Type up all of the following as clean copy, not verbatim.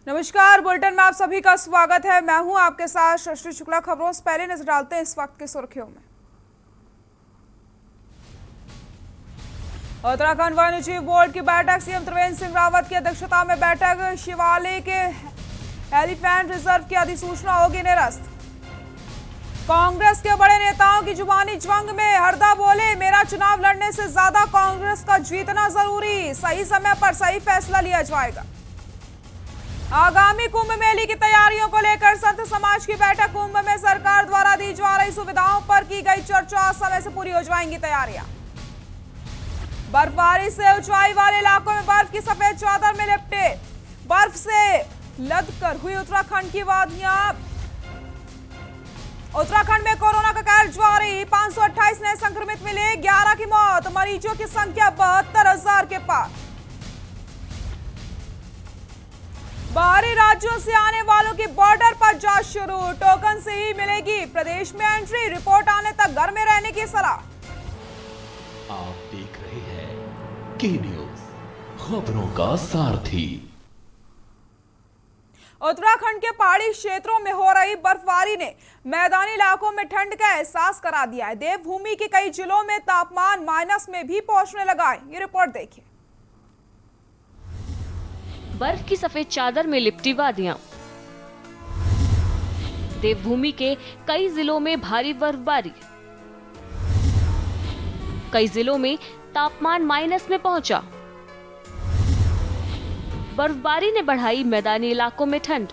नमस्कार, बुलेटिन में आप सभी का स्वागत है। मैं हूं आपके साथ शशि शुक्ला। खबरों से पहले नजर डालते हैं इस वक्त की सुर्खियों में। उत्तराखंड वन्यजीव बोर्ड की बैठक, सीएम त्रिवेंद्र सिंह रावत की अध्यक्षता में बैठक। शिवालय के एलिफेंट रिजर्व की अधिसूचना होगी निरस्त। कांग्रेस के बड़े नेताओं की जुबानी जंग में हरदा बोले, मेरा चुनाव लड़ने से ज्यादा कांग्रेस का जीतना जरूरी, सही समय पर सही फैसला लिया जाएगा। आगामी कुंभ मेले की तैयारियों को लेकर संत समाज की बैठक। कुंभ में सरकार द्वारा दी जा रही सुविधाओं पर की गई चर्चा, समय से पूरी हो जाएंगी तैयारियां। बर्फबारी से ऊंचाई वाले इलाकों में बर्फ की सफेद चादर में लिपटे, बर्फ से लदकर हुई उत्तराखंड की वादियां। उत्तराखंड में कोरोना का कहर जारी, 528 नए संक्रमित मिले, 11 की मौत, मरीजों की संख्या 72,000 के पार। बाहरी राज्यों से आने वालों की बॉर्डर पर जांच शुरू, टोकन से ही मिलेगी प्रदेश में एंट्री, रिपोर्ट आने तक घर में रहने की सलाह। आप देख रहे हैं के न्यूज, खबरों का सारथी। उत्तराखंड के पहाड़ी क्षेत्रों में हो रही बर्फबारी ने मैदानी इलाकों में ठंड का एहसास करा दिया है। देवभूमि के कई जिलों में तापमान माइनस में भी पहुंचने लगा है। ये रिपोर्ट देखिए। बर्फ की सफेद चादर में लिपटी वादियां। देवभूमि के कई जिलों में भारी बर्फबारी, कई जिलों में तापमान माइनस में पहुंचा। बर्फबारी ने बढ़ाई मैदानी इलाकों में ठंड,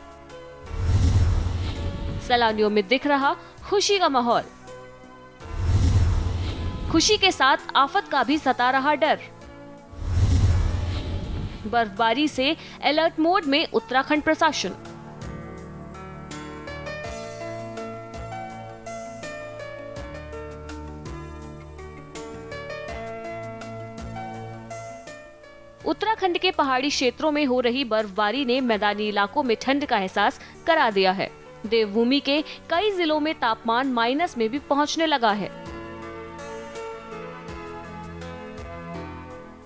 सैलानियों में दिख रहा खुशी का माहौल। खुशी के साथ आफत का भी सता रहा डर। बर्फबारी से अलर्ट मोड में उत्तराखंड प्रशासन। उत्तराखंड के पहाड़ी क्षेत्रों में हो रही बर्फबारी ने मैदानी इलाकों में ठंड का एहसास करा दिया है। देवभूमि के कई जिलों में तापमान माइनस में भी पहुंचने लगा है।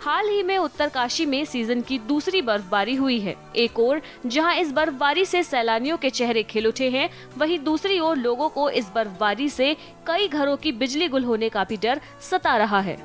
हाल ही में उत्तरकाशी में सीजन की दूसरी बर्फबारी हुई है। एक ओर जहां इस बर्फबारी से सैलानियों के चेहरे खिल उठे हैं, वहीं दूसरी ओर लोगों को इस बर्फबारी से कई घरों की बिजली गुल होने का भी डर सता रहा है।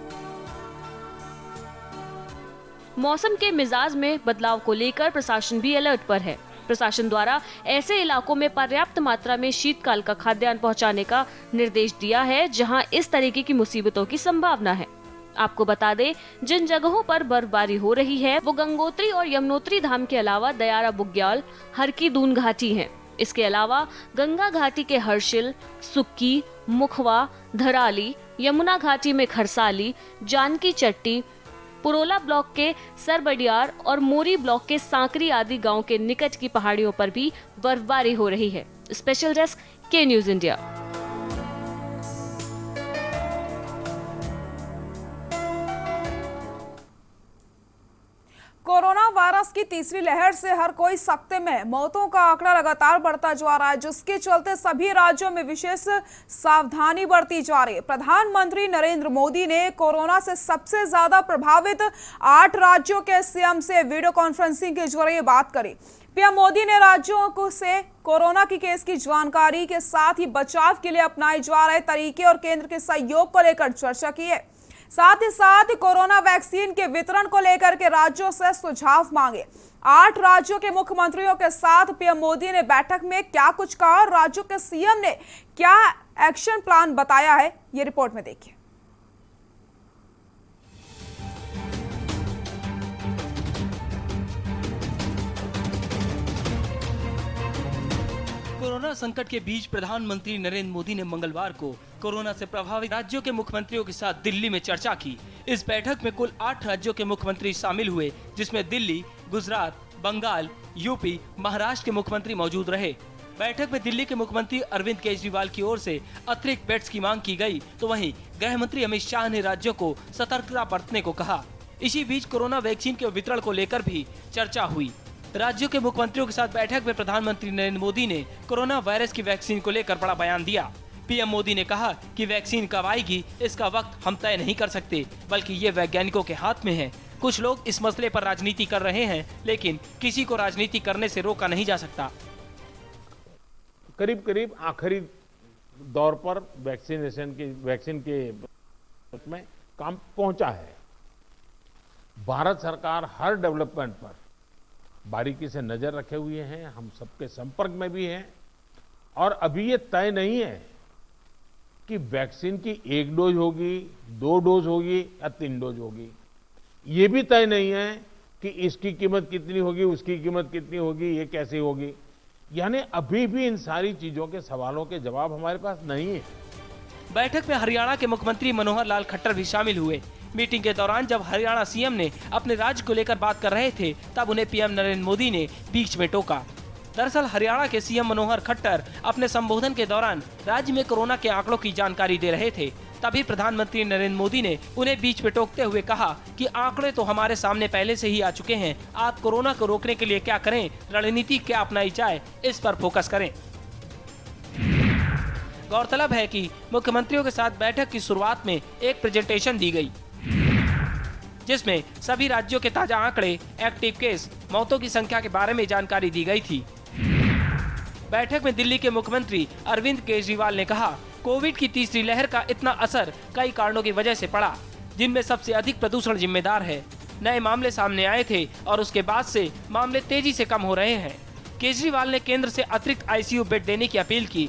मौसम के मिजाज में बदलाव को लेकर प्रशासन भी अलर्ट पर है। प्रशासन द्वारा ऐसे इलाकों में पर्याप्त मात्रा में शीतकाल का खाद्यान्न पहुंचाने का निर्देश दिया है जहां इस तरीके की मुसीबतों की संभावना है। आपको बता दें, जिन जगहों पर बर्फबारी हो रही है वो गंगोत्री और यमुनोत्री धाम के अलावा दयारा बुग्याल, हर की दून घाटी हैं। इसके अलावा गंगा घाटी के हर्षिल, सुक्की, मुखवा, धराली, यमुना घाटी में खरसाली, जानकी चट्टी, पुरोला ब्लॉक के सरबडियार और मोरी ब्लॉक के सांकरी आदि गांव के निकट की पहाड़ियों पर भी बर्फबारी हो रही है। स्पेशल डेस्क, के न्यूज इंडिया। कोरोना वायरस की तीसरी लहर से हर कोई सकते में, मौतों का आंकड़ा लगातार बढ़ता जा रहा है, जिसके चलते सभी राज्यों में विशेष सावधानी बरती जा रही है। प्रधानमंत्री नरेंद्र मोदी ने कोरोना से सबसे ज्यादा प्रभावित 8 राज्यों के सीएम से वीडियो कॉन्फ्रेंसिंग के जरिए बात करी। पीएम मोदी ने राज्यों को से कोरोना की केस की जानकारी के साथ ही बचाव के लिए अपनाए जा रहे तरीके और केंद्र के सहयोग को लेकर चर्चा की है। साथ ही साथ कोरोना वैक्सीन के वितरण को लेकर के राज्यों से सुझाव मांगे। 8 राज्यों के मुख्यमंत्रियों के साथ पीएम मोदी ने बैठक में क्या कुछ कहा और राज्यों के सीएम ने क्या एक्शन प्लान बताया है, ये रिपोर्ट में देखिए। कोरोना संकट के बीच प्रधानमंत्री नरेंद्र मोदी ने मंगलवार को कोरोना से प्रभावित राज्यों के मुख्यमंत्रियों के साथ दिल्ली में चर्चा की। इस बैठक में कुल 8 राज्यों के मुख्यमंत्री शामिल हुए, जिसमें दिल्ली, गुजरात, बंगाल, यूपी, महाराष्ट्र के मुख्यमंत्री मौजूद रहे। बैठक में दिल्ली के मुख्यमंत्री अरविंद केजरीवाल की ओर से अतिरिक्त बेड्स की मांग की गई, तो वहीं गृह मंत्री अमित शाह ने राज्यों को सतर्कता बरतने को कहा। इसी बीच कोरोना वैक्सीन के वितरण को लेकर भी चर्चा हुई। राज्यों के मुख्यमंत्रियों के साथ बैठक में प्रधानमंत्री नरेंद्र मोदी ने कोरोना वायरस की वैक्सीन को लेकर बड़ा बयान दिया। पीएम मोदी ने कहा कि वैक्सीन कब आएगी इसका वक्त हम तय नहीं कर सकते, बल्कि ये वैज्ञानिकों के हाथ में है। कुछ लोग इस मसले पर राजनीति कर रहे हैं, लेकिन किसी को राजनीति करने से रोका नहीं जा सकता। करीब करीब आखिरी दौर पर वैक्सीन के में काम पहुंचा है। भारत सरकार हर डेवलपमेंट पर बारीकी से नजर रखे हुए हैं, हम सबके संपर्क में भी हैं और अभी ये तय नहीं है कि वैक्सीन की 1 डोज होगी, 2 डोज होगी या 3 डोज होगी। ये भी तय नहीं है कि इसकी कीमत कितनी होगी, उसकी कीमत कितनी होगी, ये कैसे होगी। यानी अभी भी इन सारी चीजों के सवालों के जवाब हमारे पास नहीं है। बैठक में हरियाणा के मुख्यमंत्री मनोहर लाल खट्टर भी शामिल हुए। मीटिंग के दौरान जब हरियाणा सीएम ने अपने राज्य को लेकर बात कर रहे थे, तब उन्हें पीएम नरेंद्र मोदी ने बीच में टोका। दरअसल हरियाणा के सीएम मनोहर खट्टर अपने संबोधन के दौरान राज्य में कोरोना के आंकड़ों की जानकारी दे रहे थे। तभी प्रधानमंत्री नरेंद्र मोदी ने उन्हें बीच में टोकते हुए कहा कि आंकड़े तो हमारे सामने पहले से ही आ चुके हैं, आप कोरोना को रोकने के लिए क्या करें, रणनीति क्या अपनाई जाए, इस पर फोकस करें। गौरतलब है कि मुख्यमंत्रियों के साथ बैठक की शुरुआत में एक प्रेजेंटेशन दी गई, जिसमें सभी राज्यों के ताजा आंकड़े, एक्टिव केस, मौतों की संख्या के बारे में जानकारी दी गई थी। बैठक में दिल्ली के मुख्यमंत्री अरविंद केजरीवाल ने कहा, कोविड की तीसरी लहर का इतना असर कई कारणों की वजह से पड़ा, जिनमें सबसे अधिक प्रदूषण जिम्मेदार है। नए मामले सामने आए थे और उसके बाद से मामले तेजी से कम हो रहे हैं। केजरीवाल ने केंद्र से अतिरिक्त आईसीयू बेड देने की अपील की।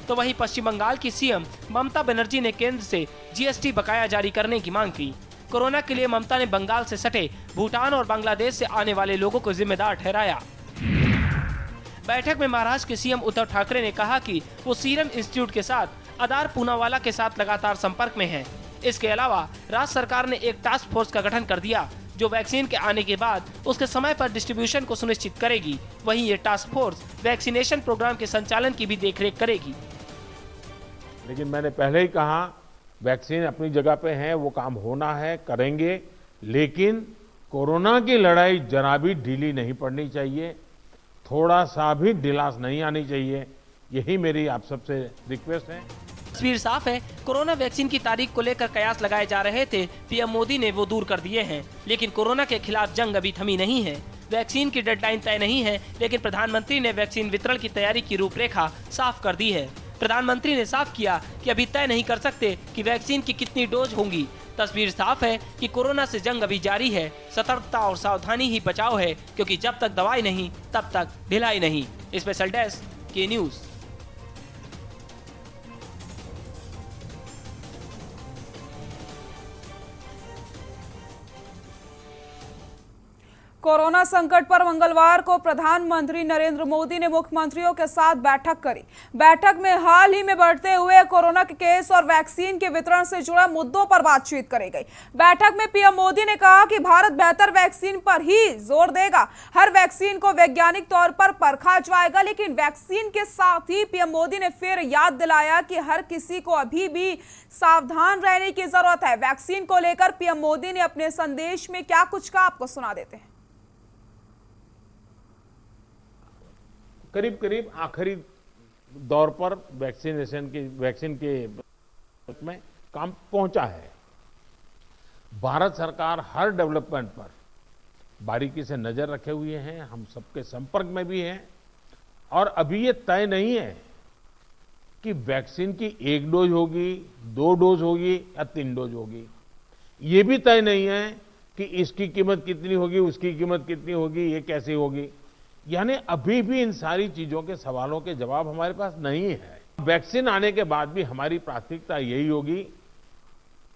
तो वहीं पश्चिम बंगाल की सीएम ममता बनर्जी ने केंद्र से जीएसटी बकाया जारी करने की मांग की। कोरोना के लिए ममता ने बंगाल से सटे भूटान और बांग्लादेश से आने वाले लोगों को जिम्मेदार ठहराया। बैठक में महाराष्ट्र के सीएम उद्धव ठाकरे ने कहा कि वो सीरम इंस्टीट्यूट के साथ आधार पूनावाला के साथ लगातार संपर्क में हैं। इसके अलावा राज्य सरकार ने एक टास्क फोर्स का गठन कर दिया, जो वैक्सीन के आने के बाद उसके समय पर डिस्ट्रीब्यूशन को सुनिश्चित करेगी। वहीं ये टास्क फोर्स वैक्सीनेशन प्रोग्राम के संचालन की भी देखरेख करेगी। लेकिन मैंने पहले ही कहा, वैक्सीन अपनी जगह पे है, वो काम होना है, करेंगे, लेकिन कोरोना की लड़ाई जरा भी ढीली नहीं पड़नी चाहिए, थोड़ा सा भी ढिलास नहीं आनी चाहिए। यही मेरी आप सबसे रिक्वेस्ट है। तस्वीर साफ है, कोरोना वैक्सीन की तारीख को लेकर कयास लगाए जा रहे थे, पीएम मोदी ने वो दूर कर दिए हैं। लेकिन कोरोना के खिलाफ जंग अभी थमी नहीं है। वैक्सीन की डेडलाइन तय नहीं है, लेकिन प्रधानमंत्री ने वैक्सीन वितरण की तैयारी की रूपरेखा साफ कर दी है। प्रधानमंत्री ने साफ किया कि अभी तय नहीं कर सकते कि वैक्सीन की कितनी डोज होंगी। तस्वीर साफ है कि कोरोना से जंग अभी जारी है। सतर्कता और सावधानी ही बचाव है, क्योंकि जब तक दवाई नहीं तब तक ढिलाई नहीं। स्पेशल डेस्क के न्यूज़। कोरोना संकट पर मंगलवार को प्रधानमंत्री नरेंद्र मोदी ने मुख्यमंत्रियों के साथ बैठक करी। बैठक में हाल ही में बढ़ते हुए कोरोना के केस और वैक्सीन के वितरण से जुड़े मुद्दों पर बातचीत करी गई। बैठक में पीएम मोदी ने कहा कि भारत बेहतर वैक्सीन पर ही जोर देगा। हर वैक्सीन को वैज्ञानिक तौर पर परखा जाएगा, लेकिन वैक्सीन के साथ ही पीएम मोदी ने फिर याद दिलाया कि हर किसी को अभी भी सावधान रहने की जरूरत है। वैक्सीन को लेकर पीएम मोदी ने अपने संदेश में क्या कुछ कहा, आपको सुना देते हैं। करीब करीब आखिरी दौर पर वैक्सीन के में काम पहुंचा है। भारत सरकार हर डेवलपमेंट पर बारीकी से नजर रखे हुए हैं, हम सबके संपर्क में भी हैं और अभी ये तय नहीं है कि वैक्सीन की 1 डोज होगी, 2 डोज होगी या 3 डोज होगी। ये भी तय नहीं है कि इसकी कीमत कितनी होगी, उसकी कीमत कितनी होगी, ये कैसे होगी। यानी अभी भी इन सारी चीजों के सवालों के जवाब हमारे पास नहीं है। वैक्सीन आने के बाद भी हमारी प्राथमिकता यही होगी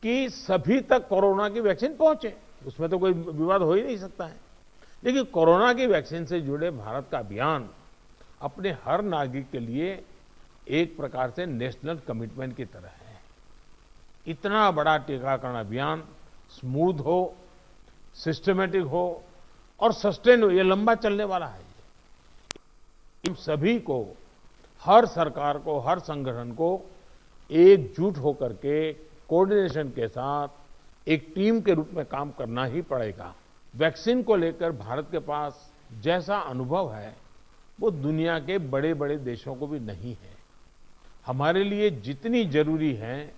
कि सभी तक कोरोना की वैक्सीन पहुंचे, उसमें तो कोई विवाद हो ही नहीं सकता है। लेकिन कोरोना की वैक्सीन से जुड़े भारत का अभियान अपने हर नागरिक के लिए एक प्रकार से नेशनल कमिटमेंट की तरह है। इतना बड़ा टीकाकरण अभियान स्मूथ हो, सिस्टमेटिक हो और सस्टेन हो, ये लंबा चलने वाला है। इन सभी को, हर सरकार को, हर संगठन को एकजुट होकर के कोऑर्डिनेशन के साथ एक टीम के रूप में काम करना ही पड़ेगा। वैक्सीन को लेकर भारत के पास जैसा अनुभव है वो दुनिया के बड़े बड़े देशों को भी नहीं है। हमारे लिए जितनी जरूरी है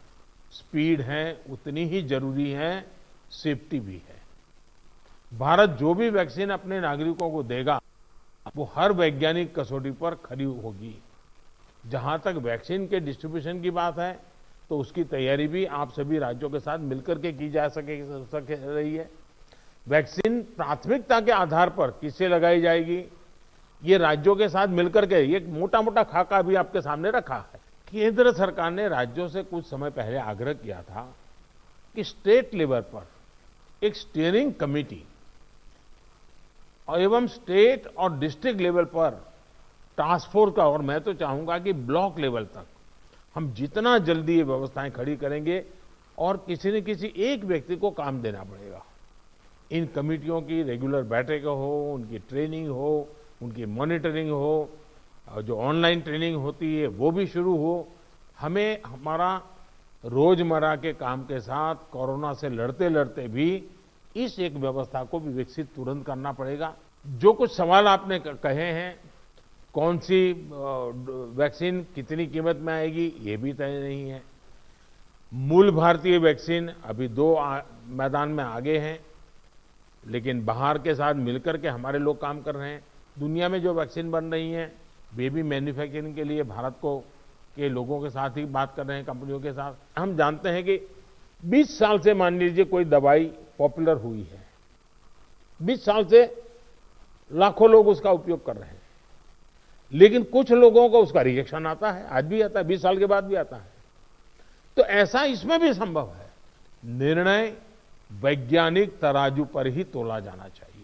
स्पीड है, उतनी ही जरूरी है सेफ्टी भी है। भारत जो भी वैक्सीन अपने नागरिकों को देगा वो हर वैज्ञानिक कसौटी पर खरी होगी। जहां तक वैक्सीन के डिस्ट्रीब्यूशन की बात है तो उसकी तैयारी भी आप सभी राज्यों के साथ मिलकर के की जा सके रही है। वैक्सीन प्राथमिकता के आधार पर किससे लगाई जाएगी, ये राज्यों के साथ मिलकर के ये मोटा मोटा खाका भी आपके सामने रखा है। केंद्र सरकार ने राज्यों से कुछ समय पहले आग्रह किया था कि स्टेट लेवल पर एक स्टीयरिंग कमेटी एवं स्टेट और डिस्ट्रिक्ट लेवल पर टास्क फोर्स का, और मैं तो चाहूंगा कि ब्लॉक लेवल तक हम जितना जल्दी ये व्यवस्थाएं खड़ी करेंगे और किसी न किसी एक व्यक्ति को काम देना पड़ेगा। इन कमेटियों की रेगुलर बैठकें हो, उनकी ट्रेनिंग हो, उनकी मॉनिटरिंग हो, और जो ऑनलाइन ट्रेनिंग होती है वो भी शुरू हो। हमें हमारा रोजमर्रा के काम के साथ कोरोना से लड़ते लड़ते भी इस एक व्यवस्था को भी विकसित तुरंत करना पड़ेगा। जो कुछ सवाल आपने कहे हैं, कौन सी वैक्सीन कितनी कीमत में आएगी ये भी तय नहीं है। मूल भारतीय वैक्सीन अभी दो मैदान में आगे हैं, लेकिन बाहर के साथ मिलकर के हमारे लोग काम कर रहे हैं। दुनिया में जो वैक्सीन बन रही हैं वे भी मैन्युफैक्चरिंग के लिए भारत को के लोगों के साथ ही बात कर रहे हैं, कंपनियों के साथ। हम जानते हैं कि 20 साल से मान लीजिए कोई दवाई पॉपुलर हुई है, 20 साल से लाखों लोग उसका उपयोग कर रहे हैं, लेकिन कुछ लोगों को उसका रिएक्शन आता है, आज भी आता है, 20 साल के बाद भी आता है। तो ऐसा इसमें भी संभव है। निर्णय वैज्ञानिक तराजू पर ही तोला जाना चाहिए।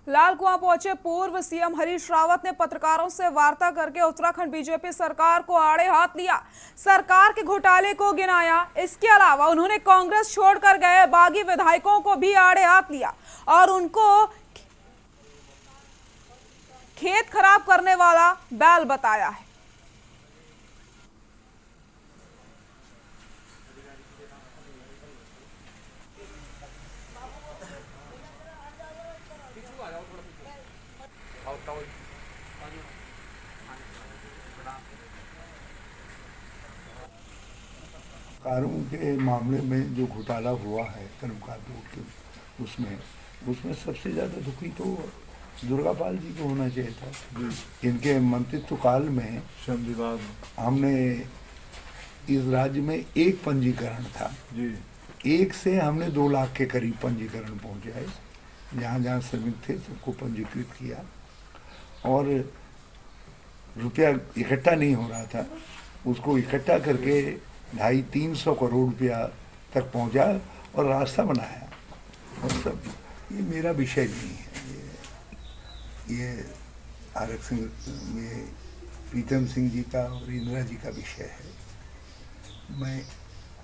लाल कुआं पहुंचे पूर्व सीएम हरीश रावत ने पत्रकारों से वार्ता करके उत्तराखंड बीजेपी सरकार को आड़े हाथ लिया, सरकार के घोटाले को गिनाया। इसके अलावा उन्होंने कांग्रेस छोड़कर गए बागी विधायकों को भी आड़े हाथ लिया और उनको खेत खराब करने वाला बैल बताया है। कारों के मामले में जो घोटाला हुआ है कर्मकार बोर्ड के, उसमें सबसे ज़्यादा दुखी तो दुर्गापाल जी को होना चाहिए था। इनके मंत्रित्व काल में श्रम विभाग हमने इस राज्य में एक पंजीकरण था जी, एक से हमने 2 लाख के करीब पंजीकरण पहुंचाए। जहाँ जहाँ श्रमिक थे सबको पंजीकृत किया और रुपया इकट्ठा नहीं हो रहा था, उसको इकट्ठा करके 250-300 करोड़ रुपया तक पहुंचा और रास्ता बनाया। और सब ये मेरा विषय नहीं है, ये आरक्षण ये प्रीतम सिंह जी का और इंदिरा जी का विषय है। मैं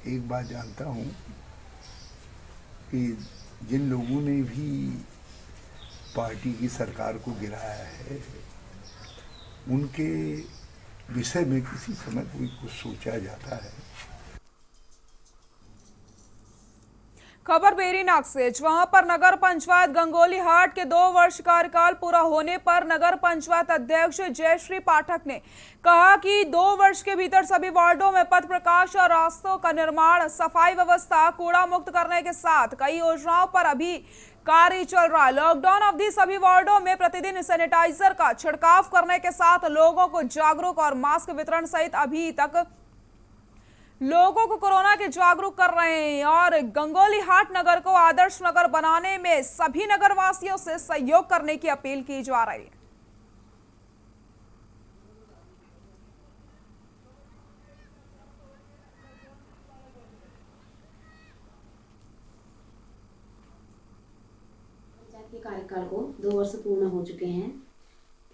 एक बात जानता हूँ कि जिन लोगों ने भी पार्टी की सरकार को गिराया है उनके विषय में किसी समय कोई कुछ सोचा जाता है। खबर बेरीनाग से, वहां पर नगर पंचायत गंगोली हाट के 2 वर्ष कार्यकाल पूरा होने पर नगर पंचायत अध्यक्ष जयश्री पाठक ने कहा कि 2 वर्ष के भीतर सभी वार्डों में पथ प्रकाश और रास्तों का निर्माण, सफाई व्यवस्था, कूड़ा मुक्त करने के साथ कई योजनाओं पर अभी कार्य चल रहा है। लॉकडाउन अवधि सभी वार्डों में प्रतिदिन सैनिटाइजर का छिड़काव करने के साथ लोगों को जागरूक और मास्क वितरण सहित अभी तक लोगों को कोरोना के जागरूक कर रहे हैं और गंगोली हाट नगर को आदर्श नगर बनाने में सभी नगरवासियों से सहयोग करने की अपील की जा रही है। कार्यकाल को 2 वर्ष पूर्ण हो चुके हैं।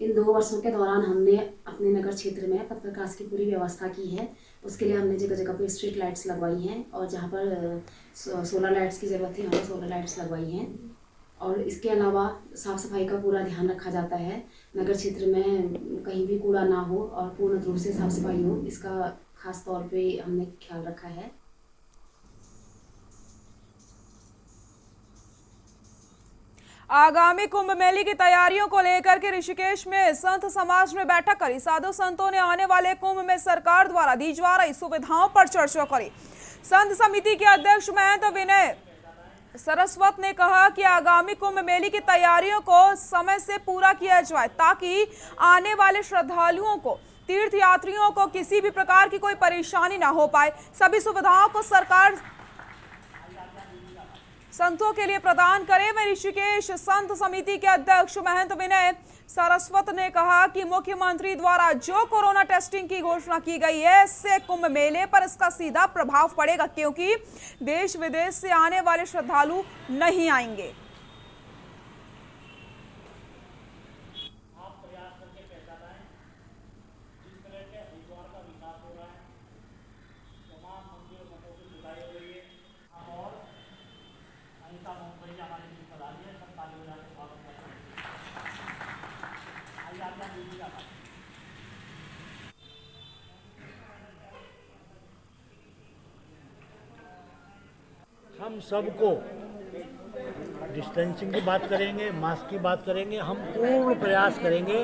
इन 2 वर्षों के दौरान हमने अपने नगर क्षेत्र में पथ प्रकाश की पूरी व्यवस्था की है। उसके लिए हमने जगह जगह पर स्ट्रीट लाइट्स लगवाई हैं और जहाँ पर सोलर लाइट्स की ज़रूरत थी हमने सोलर लाइट्स लगवाई हैं। और इसके अलावा साफ़ सफाई का पूरा ध्यान रखा जाता है। नगर क्षेत्र में कहीं भी कूड़ा ना हो और पूर्ण रूप से साफ़ सफाई हो, इसका खास तौर पर हमने ख्याल रखा है। आगामी कुंभ मेले की तैयारियों को लेकर के ऋषिकेश में संत समाज ने बैठक करी। साधु संतों ने आने वाले कुंभ में सरकार द्वारा दी जा रही सुविधाओं पर चर्चा करी। संत समिति के अध्यक्ष महंत विनय सरस्वत ने कहा कि आगामी कुंभ मेले की तैयारियों को समय से पूरा किया जाए ताकि आने वाले श्रद्धालुओं को, तीर्थ यात्रियों को किसी भी प्रकार की कोई परेशानी ना हो पाए। सभी सुविधाओं को सरकार संतों के लिए प्रदान करे। वहीं ऋषिकेश संत समिति के अध्यक्ष महंत विनय सरस्वत ने कहा कि मुख्यमंत्री द्वारा जो कोरोना टेस्टिंग की घोषणा की गई है, इससे कुंभ मेले पर इसका सीधा प्रभाव पड़ेगा, क्योंकि देश विदेश से आने वाले श्रद्धालु नहीं आएंगे। हम सबको डिस्टेंसिंग की बात करेंगे, मास्क की बात करेंगे। हम पूर्ण प्रयास करेंगे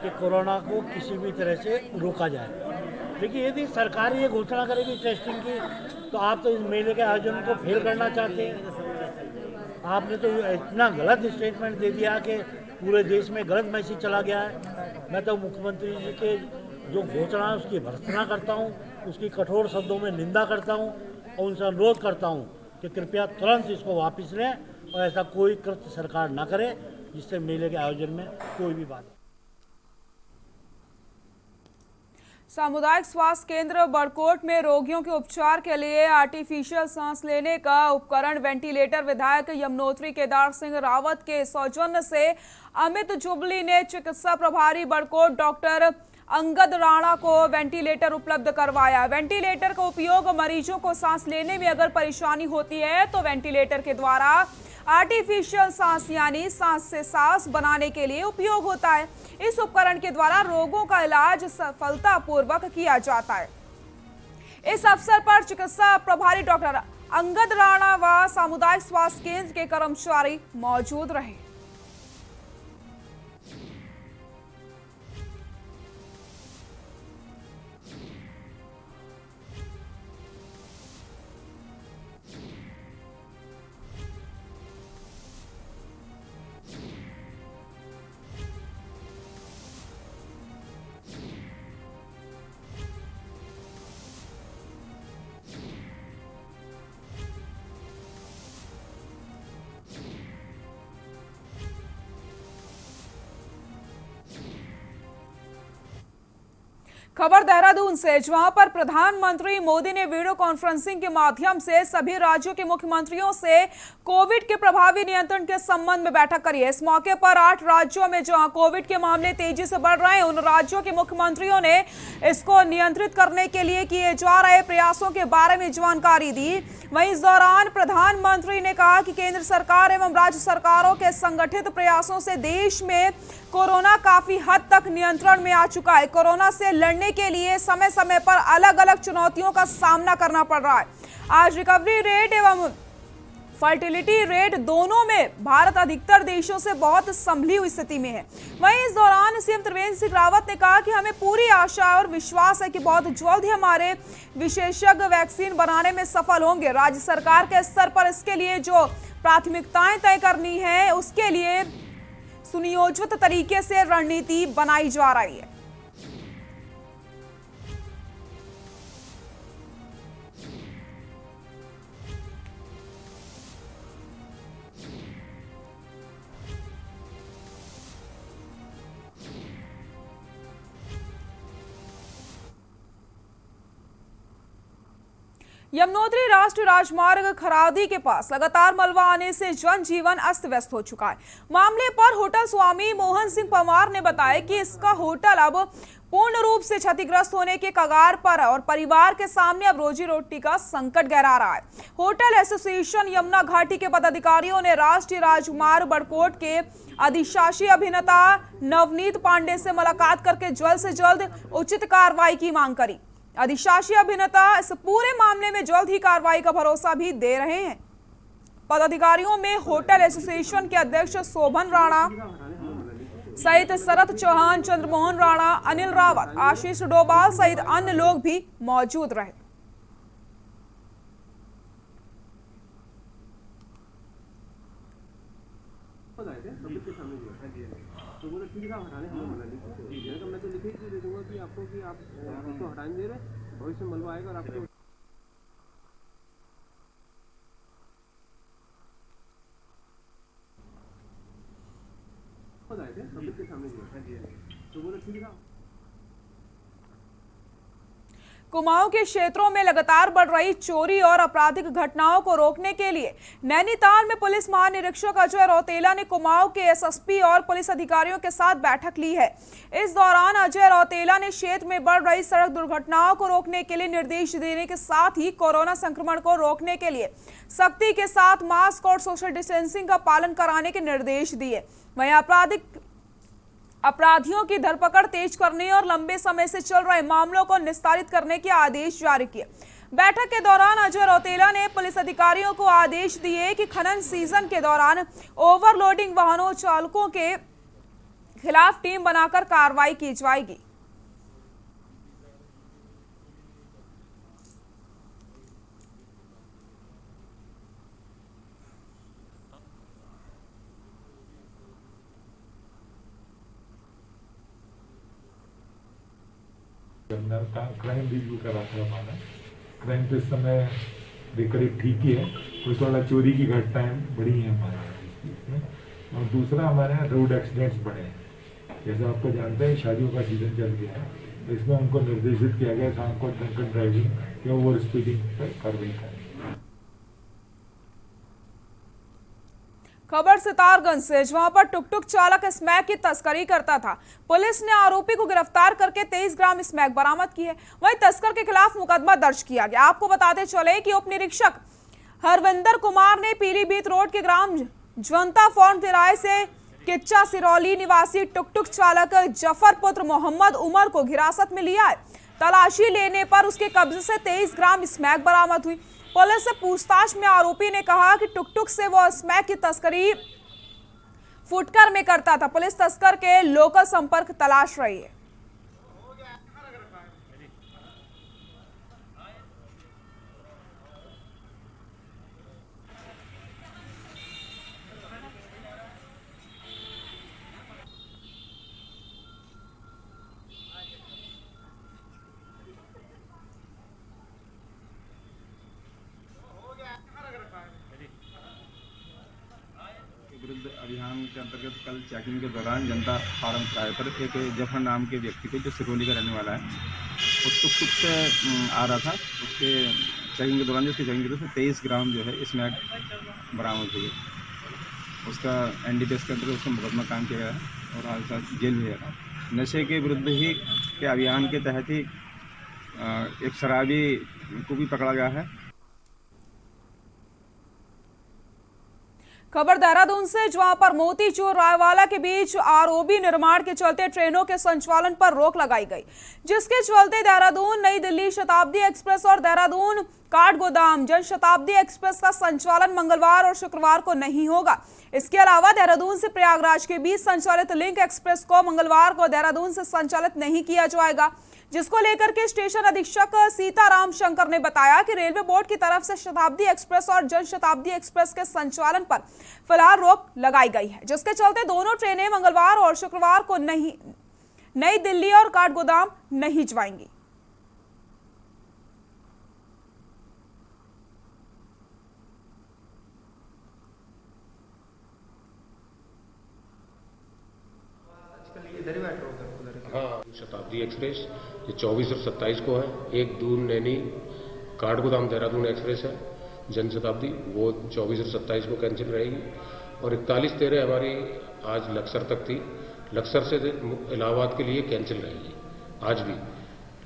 कि कोरोना को किसी भी तरह से रोका जाए। देखिए, यदि सरकार ये घोषणा करेगी टेस्टिंग की, तो आप तो इस मेले के आयोजन को फेल करना चाहते हैं। आपने तो इतना गलत स्टेटमेंट दे दिया कि पूरे देश में गलत मैसेज चला गया है। मैं तो मुख्यमंत्री जी के जो घोषणा है उसकी भर्त्सना करता हूँ, उसकी कठोर शब्दों में निंदा करता हूँ और उनसे अनुरोध करता हूँ कि कृपया तुरंत इसको वापस लें और ऐसा कोई कृत्य सरकार ना करे जिससे मेले के आयोजन में कोई भी बात। सामुदायिक स्वास्थ्य केंद्र बड़कोट में रोगियों के उपचार के लिए आर्टिफिशियल सांस लेने का उपकरण वेंटिलेटर विधायक यमुनोत्री केदार सिंह रावत के सौजन्य से अमित जुबली ने चिकित्सा प्रभारी बड़कोट डॉक्टर अंगद राणा को वेंटिलेटर उपलब्ध करवाया। वेंटिलेटर का उपयोग मरीजों को सांस लेने में अगर परेशानी होती है तो वेंटिलेटर के द्वारा आर्टिफिशियल सांस यानी सांस से सांस बनाने के लिए उपयोग होता है। इस उपकरण के द्वारा रोगों का इलाज सफलतापूर्वक किया जाता है। इस अवसर पर चिकित्सा प्रभारी डॉक्टर अंगद राणा व सामुदायिक स्वास्थ्य केंद्र के कर्मचारी मौजूद रहे। खबर देहरादून से, जहां पर प्रधानमंत्री मोदी ने वीडियो कॉन्फ्रेंसिंग के माध्यम से सभी राज्यों के मुख्यमंत्रियों से कोविड के प्रभावी नियंत्रण के संबंध में बैठक करी है। इस मौके पर 8 राज्यों में जहां कोविड के मामले तेजी से बढ़ रहे हैं, उन राज्यों के मुख्यमंत्रियों ने इसको नियंत्रित करने के लिए किए जा रहे प्रयासों के बारे में जानकारी दी। वहीं इस दौरान प्रधानमंत्री ने कहा कि केंद्र सरकार एवं राज्य सरकारों के संगठित प्रयासों से देश में कोरोना काफी हद तक नियंत्रण में आ चुका है। कोरोना से लड़ने के लिए समय समय पर अलग अलग चुनौतियों का सामना करना पड़ रहा है। आज रिकवरी रेट एवं फर्टिलिटी रेट दोनों में भारत अधिकतर देशों से बहुत संभली हुई स्थिति में है। वहीं इस दौरान सीएम त्रिवेंद्र सिंह रावत ने कहा कि हमें पूरी आशा और विश्वास है कि बहुत जल्द ही हमारे विशेषज्ञ वैक्सीन बनाने में सफल होंगे। राज्य सरकार के स्तर पर इसके लिए जो प्राथमिकताएं तय करनी है, उसके लिए सुनियोजित तरीके से रणनीति बनाई जा रही है। यमुनोत्री राष्ट्रीय राजमार्ग खरादी के पास लगातार मलबा आने से जनजीवन अस्त व्यस्त हो चुका है। मामले पर होटल स्वामी मोहन सिंह पवार ने बताया कि इसका होटल अब पूर्ण रूप से क्षतिग्रस्त होने के कगार पर है और परिवार के सामने अब रोजी रोटी का संकट गहरा रहा है। होटल एसोसिएशन यमुना घाटी के पदाधिकारियों ने राष्ट्रीय राजमार्ग बड़कोट के अधिशासी अभिनेता नवनीत पांडे से मुलाकात करके जल्द से जल्द उचित कार्रवाई की मांग करी। अधिशासी अभिनेता इस पूरे मामले में जल्द ही कार्रवाई का भरोसा भी दे रहे हैं। पदाधिकारियों में होटल एसोसिएशन के अध्यक्ष शोभन राणा सहित शरद चौहान, चंद्रमोहन राणा, अनिल रावत, आशीष डोभाल सहित अन्य लोग भी मौजूद रहे। पब्लिक के सामने दिया तो बोले ठीक है हटाने हमें मना नहीं किया तो मैं तो लिखे ही दे दूंगा कि आपको कि आप इसको हटाने दे रहे भविष्य में मलबा आएगा और आपको आए थे पब्लिक के सामने दिया तो बोले ठीक है। कुमाऊं के क्षेत्रों में लगातार बढ़ रही चोरी और आपराधिक घटनाओं को रोकने के लिए नैनीताल में पुलिस महानिरीक्षक अजय रौतेला ने कुमाऊं के एसएसपी और पुलिस अधिकारियों के साथ बैठक ली है। इस दौरान अजय रौतेला ने क्षेत्र में बढ़ रही सड़क दुर्घटनाओं को रोकने के लिए निर्देश देने के साथ ही कोरोना संक्रमण को रोकने के लिए सख्ती के साथ मास्क और सोशल डिस्टेंसिंग का पालन कराने के निर्देश दिए। वहीं अपराधियों की धरपकड़ तेज करने और लंबे समय से चल रहे मामलों को निस्तारित करने के आदेश जारी किए। बैठक के दौरान अजय रौतेला ने पुलिस अधिकारियों को आदेश दिए कि खनन सीजन के दौरान ओवरलोडिंग वाहनों चालकों के खिलाफ टीम बनाकर कार्रवाई की जाएगी। क्राइम रिव्यू करा था हमारा। क्राइम तो इस समय करीब ठीक ही है, कुछ थोड़ा चोरी की घटनाएं बढ़ी हैं हमारे में। और दूसरा हमारे यहाँ रोड एक्सीडेंट्स बढ़े हैं। जैसे आपको जानते हैं शादियों का सीजन चल गया है, तो इसमें उनको निर्देशित किया गया शाम को ड्रंकन ड्राइविंग या ओवर स्पीडिंग पर कार्रवाई करें। खबर सितारगंज से, जहां पर टुकटुक चालक स्मैक की तस्करी करता था। पुलिस ने आरोपी को गिरफ्तार करके 23 ग्राम स्मैक बरामद की है। वहीं तस्कर के खिलाफ मुकदमा दर्ज किया गया। आपको बताते चले कि उप निरीक्षक हरविंदर कुमार ने पीलीभीत रोड के ग्राम ज्वंता फॉर्म तिराए से किच्चा सिरौली निवासी टुकटुक चालक जफर पुत्र मोहम्मद उमर को हिरासत में लिया है। तलाशी लेने पर उसके कब्जे से 23 ग्राम स्मैक बरामद हुई। पुलिस से पूछताछ में आरोपी ने कहा कि टुकटुक से वो स्मैक की तस्करी फुटकर में करता था। पुलिस तस्कर के लोकल संपर्क तलाश रही है। विरुद्ध अभियान के अंतर्गत कल चेकिंग के दौरान जनता फार्म किराए पर एक जफर नाम के व्यक्ति को, जो सिरौली का रहने वाला है, वो टुक से आ रहा था। उसके चेकिंग के दौरान उसकी चेकिंग की तरफ से 23 ग्राम जो है स्मैक बरामद हुई। उसका NDPS के अंतर्गत उसका मुकदमा कायम किया गया है और आज जेल में है। नशे के विरुद्ध ही के अभियान के तहत ही एक शराबी को भी पकड़ा गया है। खबर देहरादून से, जहां पर मोतीचूर रायवाला के बीच ROB निर्माण के चलते ट्रेनों के संचालन पर रोक लगाई गई, जिसके चलते देहरादून नई दिल्ली शताब्दी एक्सप्रेस और देहरादून काठगोदाम जनशताब्दी एक्सप्रेस का संचालन मंगलवार और शुक्रवार को नहीं होगा। इसके अलावा देहरादून से प्रयागराज के बीच संचालित लिंक एक्सप्रेस को मंगलवार को देहरादून से संचालित नहीं किया जाएगा, जिसको लेकर के स्टेशन अधीक्षक सीताराम शंकर ने बताया कि रेलवे बोर्ड की तरफ से शताब्दी एक्सप्रेस और जनशताब्दी एक्सप्रेस के संचालन पर फिलहाल रोक लगाई गई है, जिसके चलते दोनों ट्रेनें मंगलवार और शुक्रवार को नई दिल्ली और काठगोदाम नहीं जाएंगी। हाँ, शताब्दी एक्सप्रेस ये 24 और 27 को है। एक दून नैनी काठगोदाम देहरादून एक्सप्रेस है जनशताब्दी, वो 24 और 27 को कैंसिल रहेगी। और 41-13 हमारी आज लक्सर तक थी, लक्सर से इलाहाबाद के लिए कैंसिल रहेगी। आज भी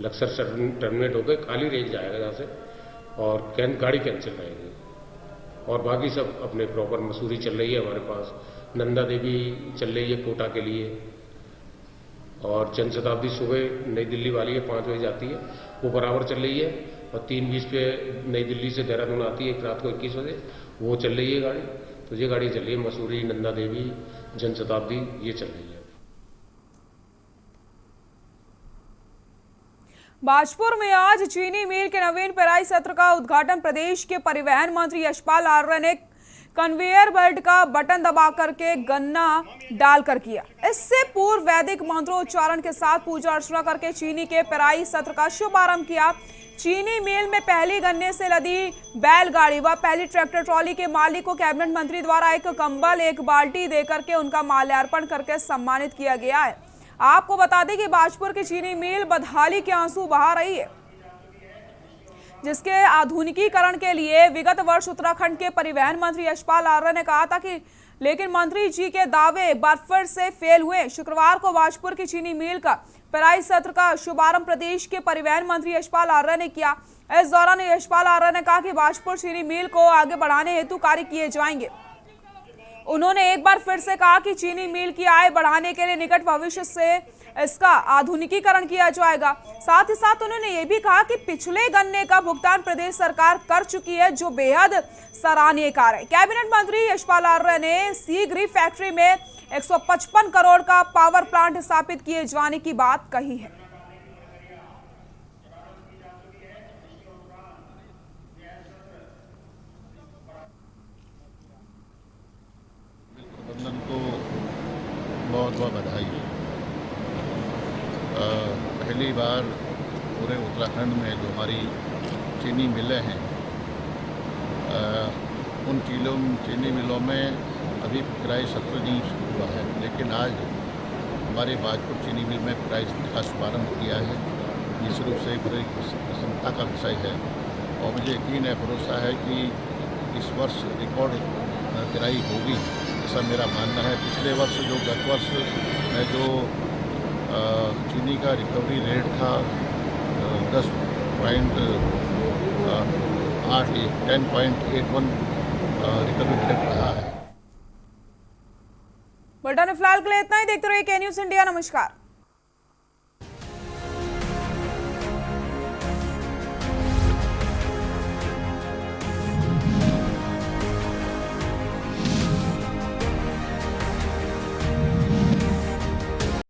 लक्सर टर्मिनेट होकर खाली रेंज जाएगा यहाँ से और गाड़ी कैंसिल रहेगी। और बाकी सब अपने प्रॉपर मसूरी चल रही है हमारे पास, नंदा देवी चल रही है कोटा के लिए, और जनशताब्दी सुबह नई दिल्ली वाली है 5 बजे जाती है, वो बराबर चल रही है। और 3:20 पे नई दिल्ली से देहरादून आती है एक रात को 21 बजे, वो चल रही है गाड़ी। तो ये गाड़ी चल रही है मसूरी, नंदा देवी, जनशताब्दी, ये चल रही है। बाजपुर में आज चीनी मिल के नवीन पेराई सत्र का उद्घाटन प्रदेश के परिवहन मंत्री यशपाल आर्य ने कन्वेयर बेल्ट का बटन दबा करके गन्ना डालकर किया। इससे पूर्व वैदिक मंत्रोच्चारण के साथ पूजा अर्चना करके चीनी के पेराई सत्र का शुभारंभ किया। चीनी मिल में पहली गन्ने से लदी बैलगाड़ी व पहली ट्रैक्टर ट्रॉली के मालिक को कैबिनेट मंत्री द्वारा एक कंबल, एक बाल्टी देकर के उनका माल्यार्पण करके सम्मानित किया गया है। आपको बता दें कि बाजपुर की चीनी मिल बदहाली के आंसू बहा रही है, जिसके आधुनिकीकरण के लिए विगत वर्ष उत्तराखंड के परिवहन मंत्री यशपाल आर्य ने कहा था कि लेकिन मंत्री जी के दावे एक बार फिर से फेल हुए। शुक्रवार को बाजपुर की चीनी मिल का पेराई सत्र का शुभारंभ प्रदेश के परिवहन मंत्री यशपाल आर्य ने किया। इस दौरान यशपाल आर्य ने कहा कि बाजपुर चीनी मिल को आगे बढ़ाने हेतु कार्य किए जाएंगे। उन्होंने एक बार फिर से कहा कि चीनी मिल की आय बढ़ाने के लिए निकट भविष्य से इसका आधुनिकीकरण किया जाएगा। साथ ही साथ उन्होंने ये भी कहा कि पिछले गन्ने का भुगतान प्रदेश सरकार कर चुकी है, जो बेहद सराहनीय कार्य है। कैबिनेट मंत्री यशपाल आर्य ने शीघ्र ही फैक्ट्री में 155 करोड़ का पावर प्लांट स्थापित किए जाने की बात कही है। प्रबंधन को बहुत बहुत बधाई। पहली बार पूरे उत्तराखंड में जो हमारी चीनी मिलें हैं, उन चीनी मिलों में अभी पेराई सत्र नहीं हुआ है, लेकिन आज हमारे बाजपुर चीनी मिल में पेराई सत्र का शुभारंभ किया है। निश्चित रूप से बड़ी प्रसन्नता का विषय है और मुझे यकीन है, भरोसा है कि इस वर्ष रिकॉर्ड पेराई होगी, ऐसा मेरा मानना है। पिछले वर्ष गत वर्ष में जो चीनी का रिकवरी रेट था 10.81 रिकवरी रेट रहा है। बुलेटिन में फिलहाल के लिए इतना ही। देखते रहिए के न्यूज़ इंडिया। नमस्कार।